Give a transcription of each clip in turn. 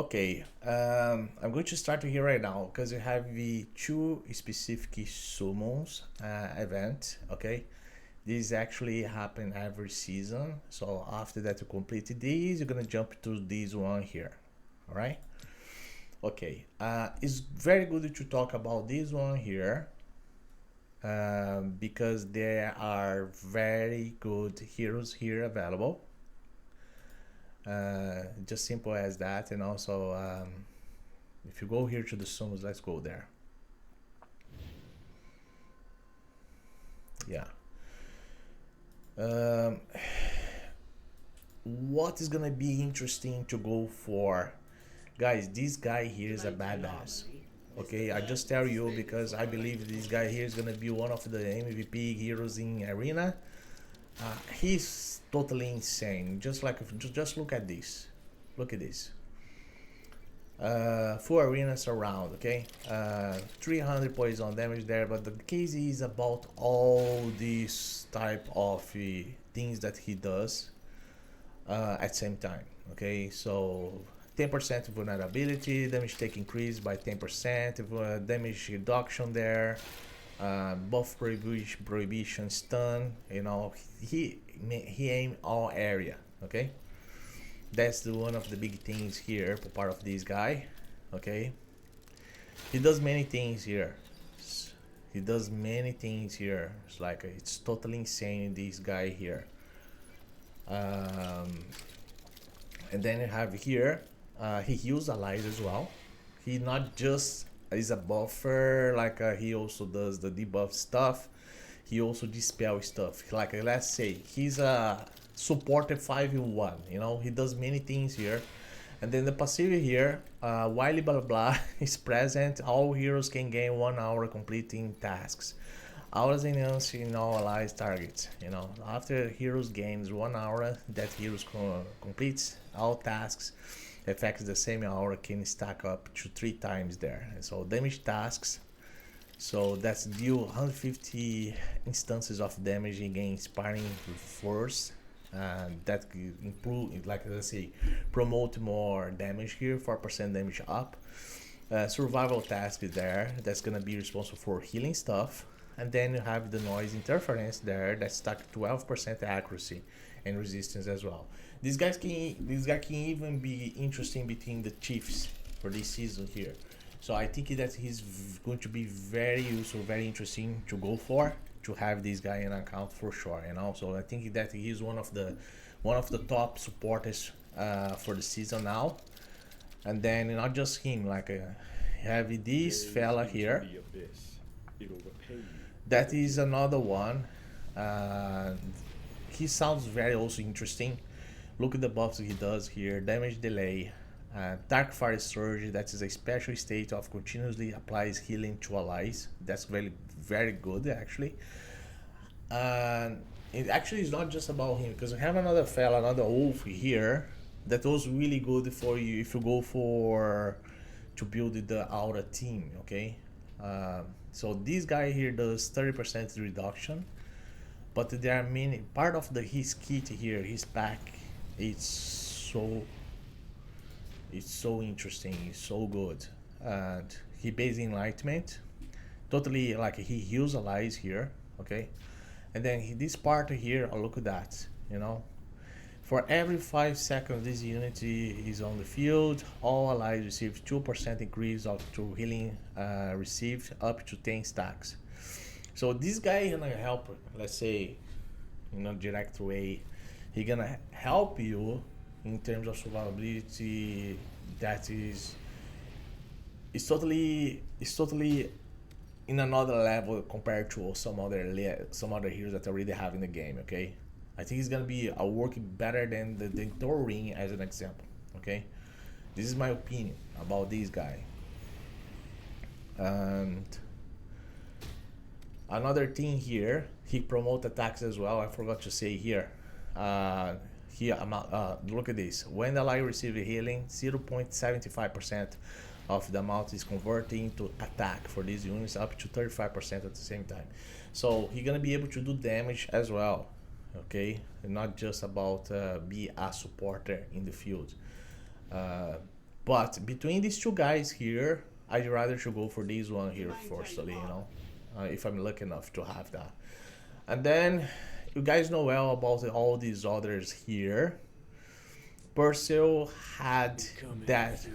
Okay, I'm going to start here right now because you have the two specific summons event. Okay, these actually happen every season. So after that you complete these, you're gonna jump to this one here. All right. Okay. It's very good to talk about this one here because there are very good heroes here available. Just simple as that, and also if you go here to the summons, let's go there. Yeah. Um, what is gonna be interesting to go for, guys? This guy here is a badass. Okay, I just tell you because I believe this guy here is gonna be one of the MVP heroes in arena. He's totally insane. Just look at this. Look at this. Full arena surround, okay? 300 poison damage there, but the case is about all these type of things that he does at same time, okay? So 10% vulnerability, damage take increase by 10%, damage reduction there, buff prohibition, stun, you know, he aim all area, okay? That's one of the big things here for part of this guy. Okay, he does many things here. He does many things here. It's like it's totally insane, this guy here. um, and then you have here, he heals allies as well. He not just is a buffer, like he also does the debuff stuff. He also dispel stuff, like let's say he's a supported 5v1, you know, he does many things here. And then the passive here, while blah blah blah is present, all heroes can gain 1 hour completing tasks. Hours in all allies targets, you know, after heroes gains 1 hour, that heroes completes all tasks affects the same hour can stack up to 3 times there. So damage tasks, so that's deal 150 instances of damage against sparring force. That improve, like let's say, promote more damage here, 4% damage up. Survival task is there, that's gonna be responsible for healing stuff. And then you have the noise interference there, that's stuck 12% accuracy and resistance as well. This guy can even be interesting between the chiefs for this season here. So I think that he's going to be very useful, very interesting to go for, to have this guy in account for sure. And also I think that he's one of the top supporters for the season now. And then not just him, like have this fella here. That is another one. Uh, he sounds very also interesting. Look at the buffs he does here. Damage delay, Dark Fire Surge, that is a special state of continuously applies healing to allies. That's very good actually. And it actually is not just about him, because we have another fella, another wolf here, that was really good for you if you go for to build the aura team, okay? So this guy here does 30% reduction, but there are many part of his kit here, his pack. It's so interesting, it's so good. And he pays enlightenment, totally, like he heals allies here, okay? And then this part here, oh, look at that, you know, for every 5 seconds this unit is on the field, all allies receive 2% increase of to healing received up to 10 stacks. So this guy gonna help, let's say, in a direct way, he gonna help you in terms of survivability. That is, it's totally in another level compared to some other heroes that I already have in the game. Okay, I think it's gonna be a working better than the Thor ring as an example. Okay, this is my opinion about this guy. And another thing here, he promote attacks as well. I forgot to say here. Uh, here, look at this. When the ally receives a healing, 0.75% of the amount is converted into attack for these units, up to 35% at the same time. So he's gonna be able to do damage as well. Okay, and not just about be a supporter in the field. Uh, But between these two guys here, I'd rather to go for this one here firstly, you know, if I'm lucky enough to have that. And then you guys know well about all these others here. Persil had that,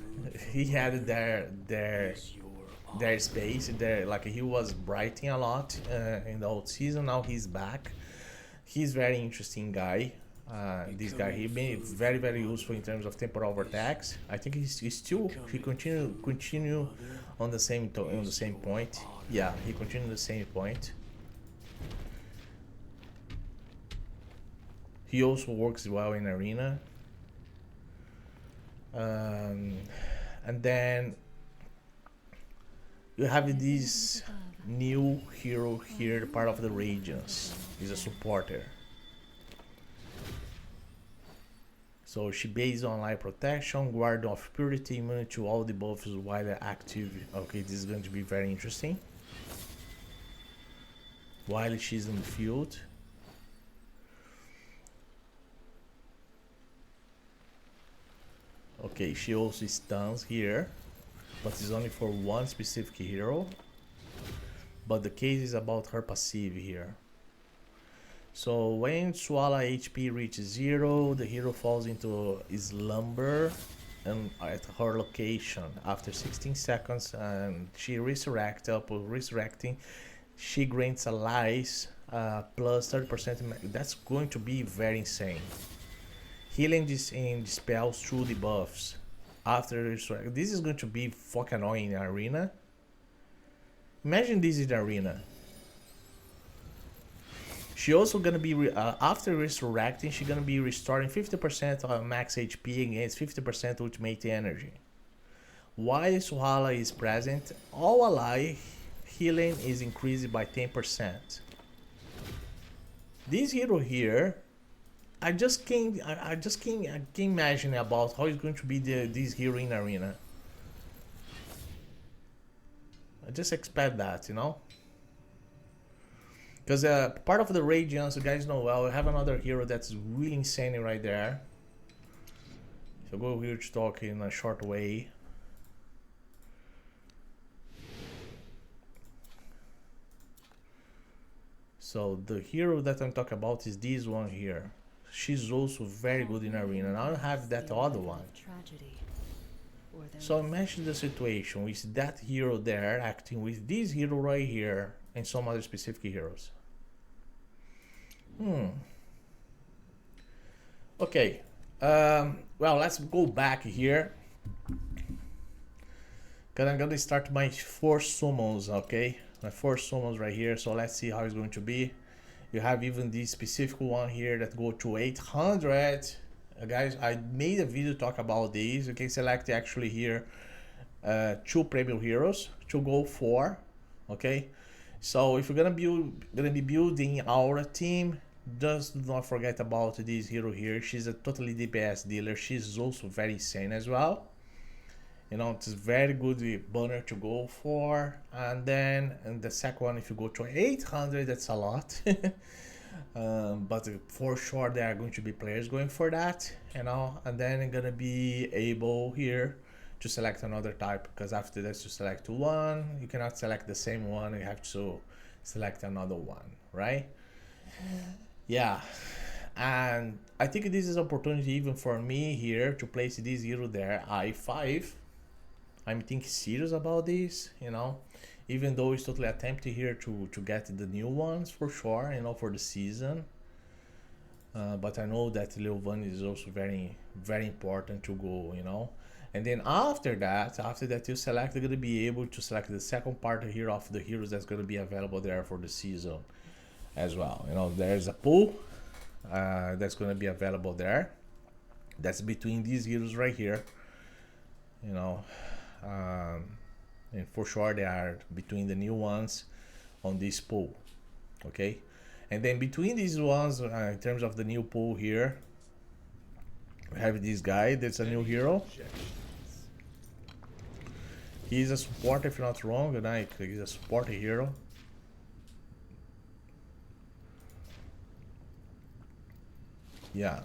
he had their space there, like he was brighting a lot in the old season. Now he's back. He's very interesting guy. This guy, he been very useful in terms of temporal attacks. I think he's still, he continue on the same on the same point. Yeah, he continued the same point. He also works well in arena. And then you have this new hero here, part of the Radiance. He's a supporter. So she based on life protection, guard of purity, immune to all debuffs while they're active. Okay, this is going to be very interesting. While she's in the field. Okay, she also stuns here, but it's only for one specific hero. But the case is about her passive here. So when Suwalah HP reaches 0, the hero falls into slumber and at her location after 16 seconds, and she resurrects. Upon resurrecting, she grants allies plus 30%. That's going to be very insane. Healing this in spells through the buffs after resurrection. This is going to be fucking annoying in arena. Imagine this in arena. She also gonna be after resurrecting, she's gonna be restoring 50% of max HP against 50% ultimate energy. While Suwalah is present, all ally healing is increased by 10%. This hero here, I can't imagine about how it's going to be this hero in arena. I just expect that, you know. Because part of the Radiance, you guys know well, we have another hero that's really insane right there. So go here to talk in a short way. So the hero that I'm talking about is this one here. She's also very good in arena, and I don't have that other one. So imagine the situation with that hero there acting with this hero right here and some other specific heroes. Okay. Well, let's go back here. Cause I'm gonna start my 4 summons, okay? My 4 summons right here. So let's see how it's going to be. You have even this specific one here that go to 800. Guys, I made a video talk about these. You can select actually here 2 premium heroes to go for. Okay, so if you're gonna be building our team, just do not forget about this hero here. She's a totally DPS dealer. She's also very insane as well. You know, it's a very good banner to go for. And then and the second one, if you go to 800, that's a lot. But for sure there are going to be players going for that, you know. And then I'm gonna be able here to select another type, because after that you select one, you cannot select the same one, you have to select another one, right? Yeah. And I think this is an opportunity even for me here to place this hero there, I5. I'm thinking serious about this, you know, even though it's totally attempted here to get the new ones for sure, you know, for the season. But I know that Leovan is also very important to go, you know. And then after that you select, you're gonna be able to select the second part here of the heroes that's gonna be available there for the season as well. You know, there's a pool that's gonna be available there. That's between these heroes right here, you know. And for sure they are between the new ones on this pool, okay. And then between these ones, in terms of the new pool here, we have this guy that's a new hero. He's a support, if not wrong, and he's a support hero. Yeah,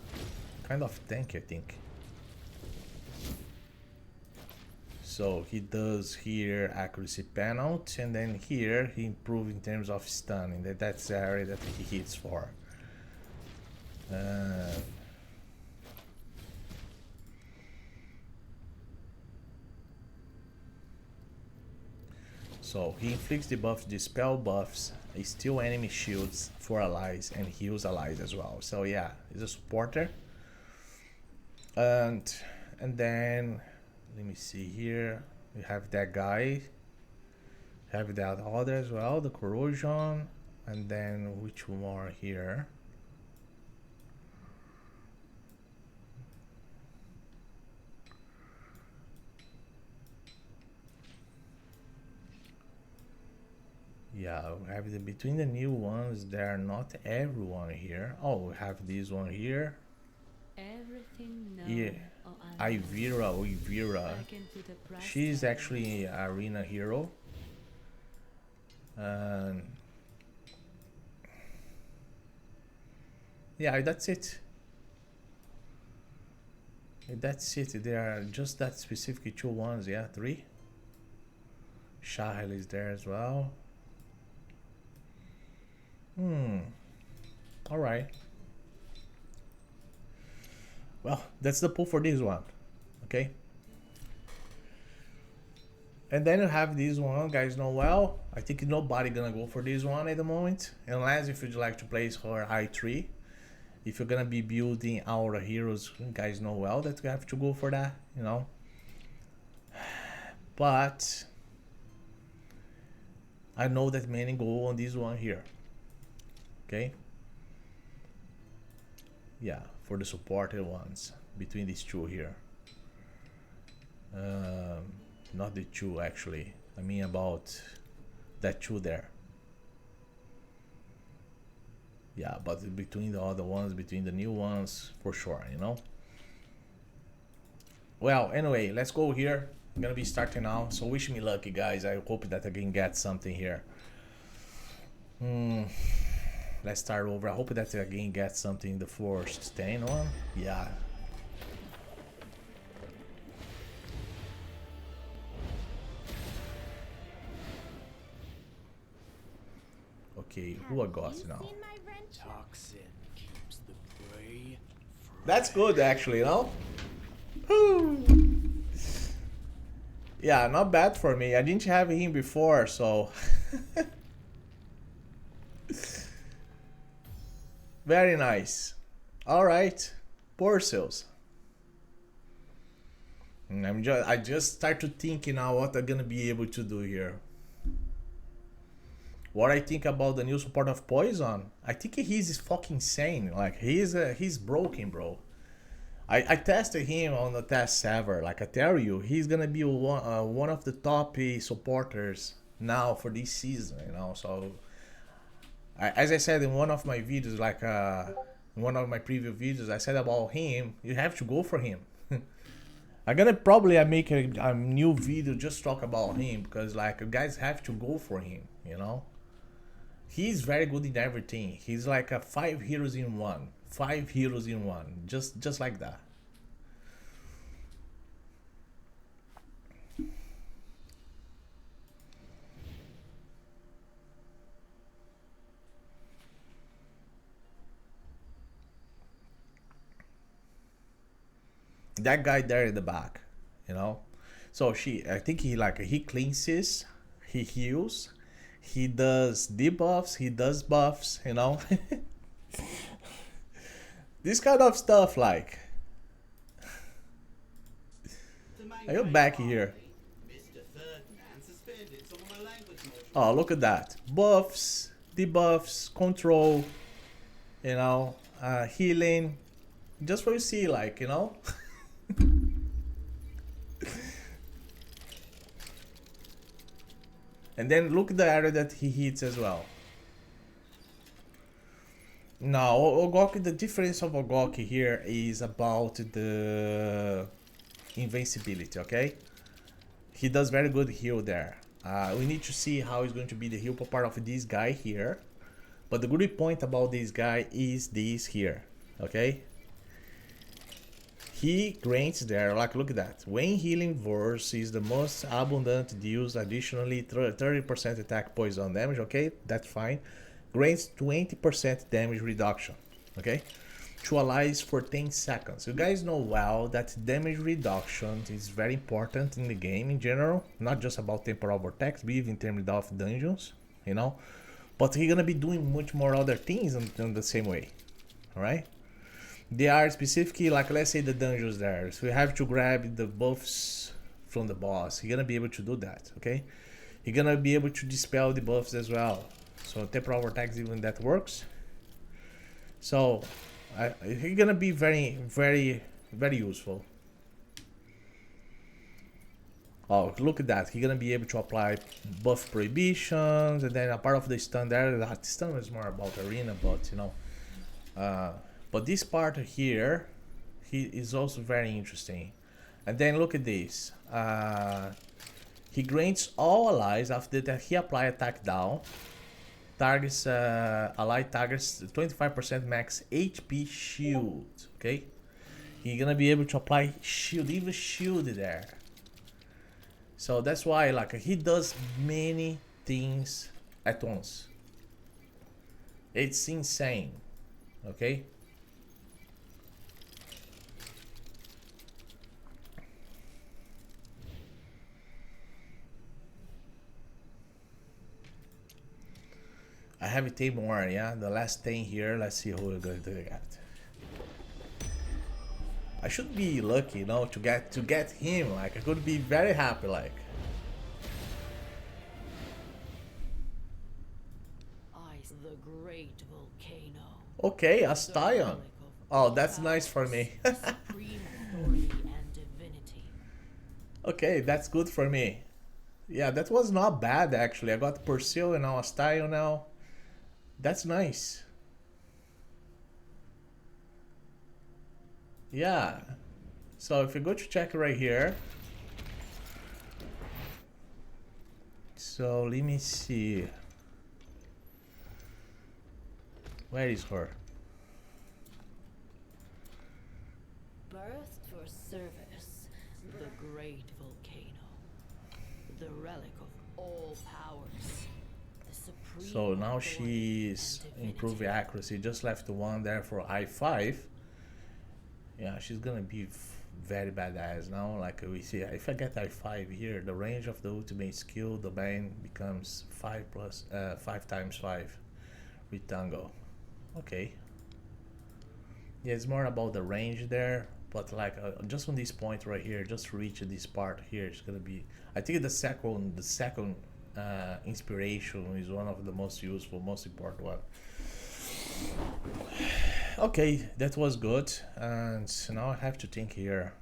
kind of tanky, I think. So he does here accuracy penalty, and then here he improves in terms of stunning. That's the area that he hits for. So he inflicts debuffs, dispel buffs, steal enemy shields for allies, and heals allies as well. So yeah, he's a supporter. And then let me see here. We have that guy. Have that other as well, the corrosion, and then which more here? Yeah, we have the between the new ones. There are not everyone here. Oh, we have this one here. Everything now. Yeah, Ethyreis. She's actually an arena hero. And yeah, that's it. That's it. There are just that specific two ones. Yeah, 3. Shahel is there as well. All right. Well, that's the pull for this one. Okay. And then you have this one, guys know well. I think nobody gonna go for this one at the moment. Unless if you'd like to place her I3. If you're gonna be building our heroes, you guys know well that you have to go for that, you know. But I know that many go on this one here. Okay. Yeah, for the supported ones between these two here. Not the two actually. I mean about that two there. Yeah, but between the other ones, between the new ones, for sure, you know. Well, anyway, let's go here. I'm gonna be starting now, so wish me luck, guys. I hope that I can get something here. Let's start over. I hope that I can get something the first 10 one. Yeah. Okay, who I got now? Toxin keeps the prey fresh. That's good, actually, you know? Yeah, not bad for me. I didn't have him before, so... Very nice. Alright. Porcels. I just start to thinking now what I'm gonna be able to do here. What I think about the new support of Poison, I think he's fucking insane. Like he's broken, bro. I tested him on the test server. Like I tell you, he's gonna be one of the top supporters now for this season. You know, so as I said in one of my videos, like one of my previous videos, I said about him. You have to go for him. I'm gonna probably make a new video just talk about him because like you guys have to go for him. You know. He's very good in everything. He's like a 5 heroes in one. 5 heroes in one. Just like that. That guy there in the back, you know. So I think he cleanses, he heals. He does debuffs, he does buffs, you know. This kind of stuff, like. Are you back here? Oh, look at that. Buffs, debuffs, control, you know, healing. Just for you see, like, you know. And then look at the area that he hits as well. Now, Ogoki, the difference of Ogoki here is about the invincibility, okay? He does very good heal there. We need to see how is going to be the heal part of this guy here. But the good point about this guy is this here, okay? he grants there, like look at that. When healing verse is the most abundant, deals additionally 30% attack poison damage, okay? That's fine. Grants 20% damage reduction, okay? To allies for 10 seconds. You guys know well that damage reduction is very important in the game in general, not just about temporal vortex, but even in terms of dungeons, you know? But he's gonna be doing much more other things in the same way, alright? They are specifically, like let's say the dungeons there, so you have to grab the buffs from the boss. He's gonna be able to do that, okay? He's gonna be able to dispel the buffs as well. So temporal vortex, even that works. So he's gonna be very, very, very useful. Oh, look at that. He's gonna be able to apply buff prohibitions, and then a part of the stun there. That stun is more about arena, but you know. But this part here, he is also very interesting. And then look at this. He grants all allies after that he apply attack down. Targets ally targets 25% max HP shield. Okay, he's gonna be able to apply shield, even shield there. So that's why like he does many things at once. It's insane. Okay. I have a 10 more, yeah? The last 10 here, let's see who we're going to get. I should be lucky, you know, to get him. Like, I could be very happy, like. The great volcano. Okay, a stallion. Oh, that's nice for me. Supreme authority and divinity. Okay, that's good for me. Yeah, that was not bad, actually. I got Persil and now a stallion now. That's nice. Yeah. So if you go to check right here. So let me see. Where is her? Birthed for service, the great volcano. The relic of all powers. The supreme So now authority she's and divinity. improving accuracy. Just left the one there for I5. Yeah, she's gonna be very badass now. Like we see, if I get I5 here, the range of the ultimate skill, the bane becomes 5 times 5 with Tango. Okay. Yeah, it's more about the range there, but like just on this point right here, just reach this part here, it's gonna be. I think the second inspiration is one of the most useful, most important one. Okay, that was good, and now I have to think here.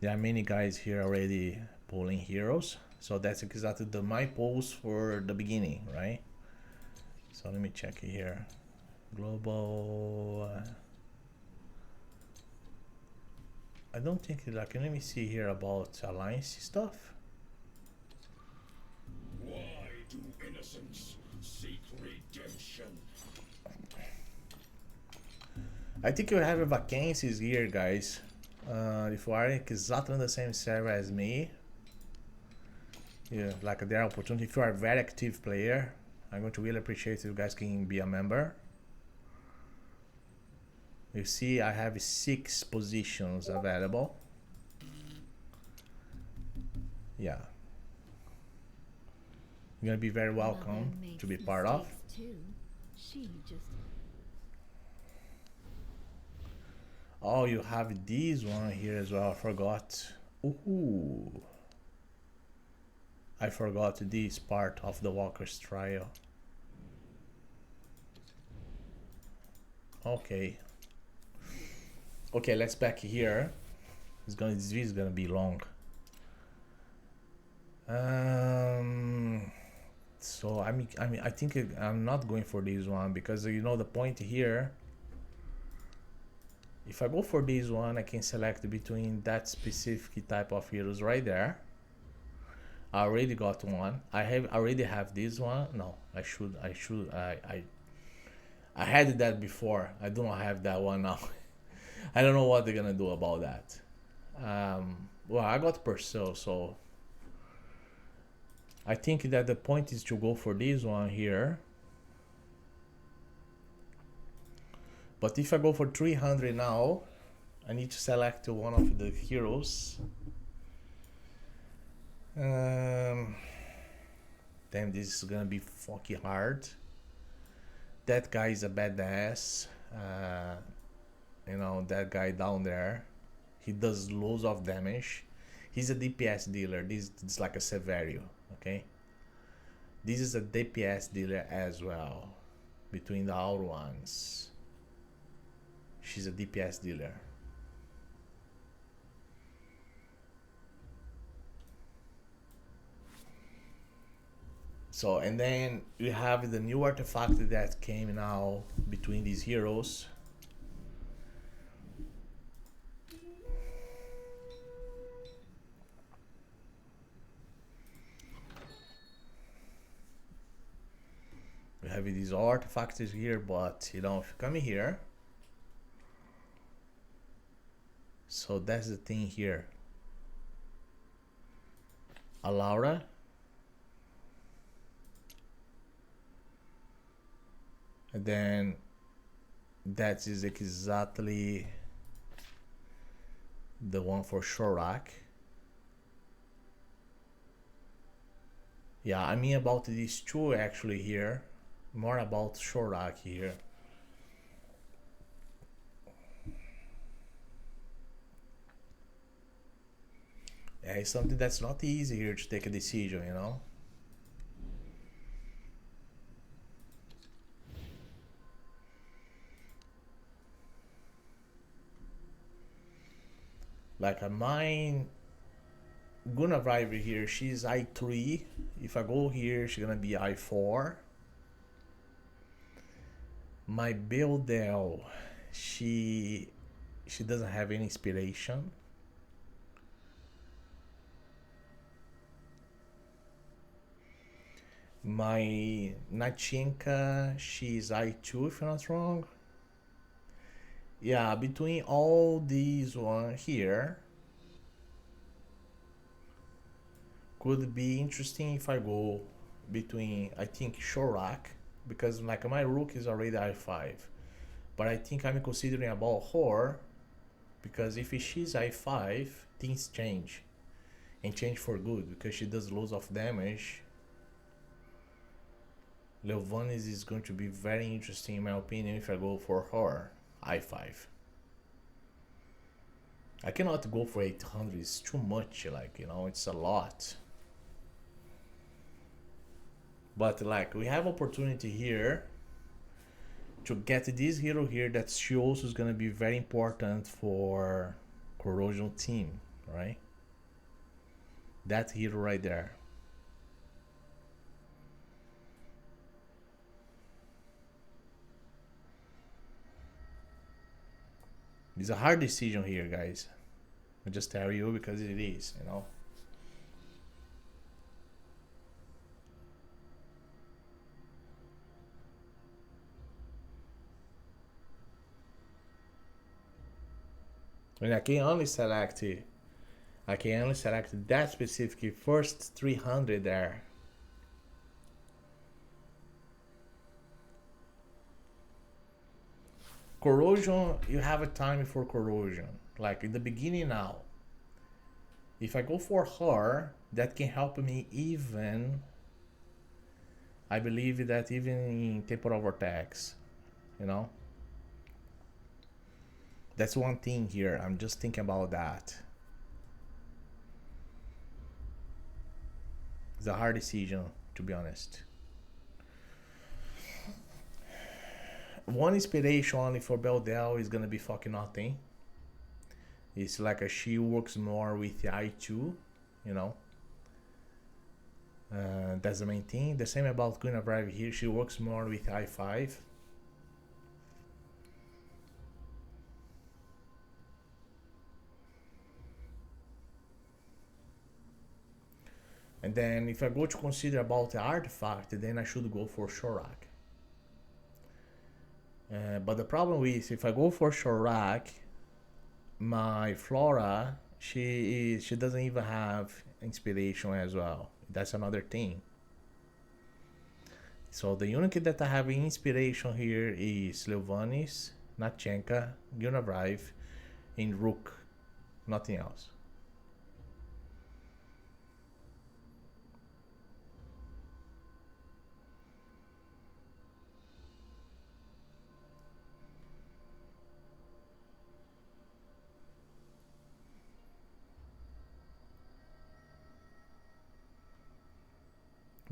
There are many guys here already pulling heroes, so that's exactly my pulls for the beginning, right? So let me check here. Global. I don't think like. Let me see here about alliance stuff. Why do innocents seek redemption? I think you have vacancies here, guys. If you are exactly on the same server as me, yeah, like there are opportunity. If you are a very active player, I'm going to really appreciate if you guys can be a member. You see, I have 6 positions available. Yeah. You're gonna be very welcome to be part of. She just Oh, you have this one here as well. I forgot. Ooh. I forgot this part of the Walker's trial. Okay. Okay, let's back here. This video is gonna be long. So I think I'm not going for this one because you know the point here. If I go for this one, I can select between that specific type of heroes right there. I already got one. I already have this one. No, I had that before. I do not have that one now. I don't know what they're gonna do about that. Well, I got Purcell, so I think that the point is to go for this one here. But if I go for 300 now, I need to select one of the heroes. Damn, this is gonna be fucking hard. That guy is a badass. You know, that guy down there. He does loads of damage. He's a DPS dealer. This is like a Severio, okay? This is a DPS dealer as well. Between the other ones. She's a DPS dealer. So, and then we have the new artifact that came now between these heroes. We have these artifacts here, but you know, if you come here, so that's the thing here. Alaura. And then that is exactly the one for Shorak. Yeah, I mean about these two actually here. More about Shorak here. Yeah, it's something that's not easy here to take a decision, you know? Like mine Gunnavriver here, she's I3. If I go here, she's gonna be I4. My Beldel, she doesn't have any inspiration. My Nachinka, she's I2 if I'm not wrong. Yeah, between all these one here, could be interesting if I go between, I think, Shorak, because like my rook is already I5. But I think I'm considering about her, because if she's I5, things change. And change for good, because she does loads of damage. Leovanis is going to be very interesting in my opinion if I go for her. I5. I cannot go for 800, it's too much, like, you know, it's a lot. But like, we have opportunity here to get this hero here that she also is gonna be very important for Corrosion team, right? That hero right there. It's a hard decision here, guys. I just tell you because it is, you know. And I can only select that specific first 300 there. Corrosion, you have a time for corrosion. Like in the beginning now. If I go for her, that can help me even, I believe that even in temporal vortex, you know. That's one thing here. I'm just thinking about that. It's a hard decision, to be honest. One inspiration only for Beldel is gonna be fucking nothing. It's like she works more with the I2, you know. That's the main thing. The same about Gunnavriver here. She works more with I5. And then if I go to consider about the artifact, then I should go for Shorak. But the problem is, if I go for Shorak, my Flora, she doesn't even have inspiration as well. That's another thing. So the unit that I have inspiration here is Sylvanis, Nachenka, Gunabrive, and Rook. Nothing else.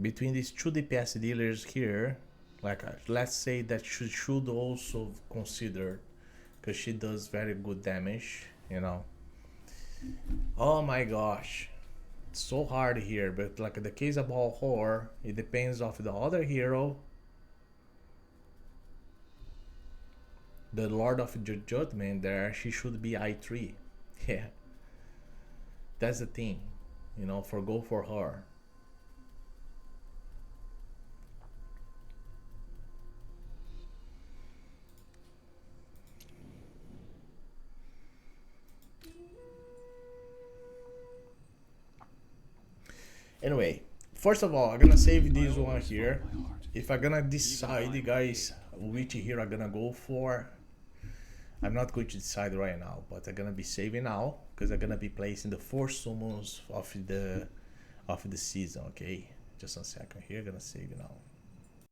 Between these two DPS dealers here, like let's say that she should also consider, because she does very good damage, you know. Oh my gosh, it's so hard here, but like in the case of All Horror, it depends of the other hero. The Lord of Judgment there, she should be I3. Yeah, that's the thing, you know, go for her. Anyway, first of all, I'm gonna save this one here. If I'm gonna decide, guys, which hero I'm gonna go for, I'm not going to decide right now, but I'm gonna be saving now because I'm gonna be placing the 4 summons of the season. Okay, just a second here. I'm gonna save now.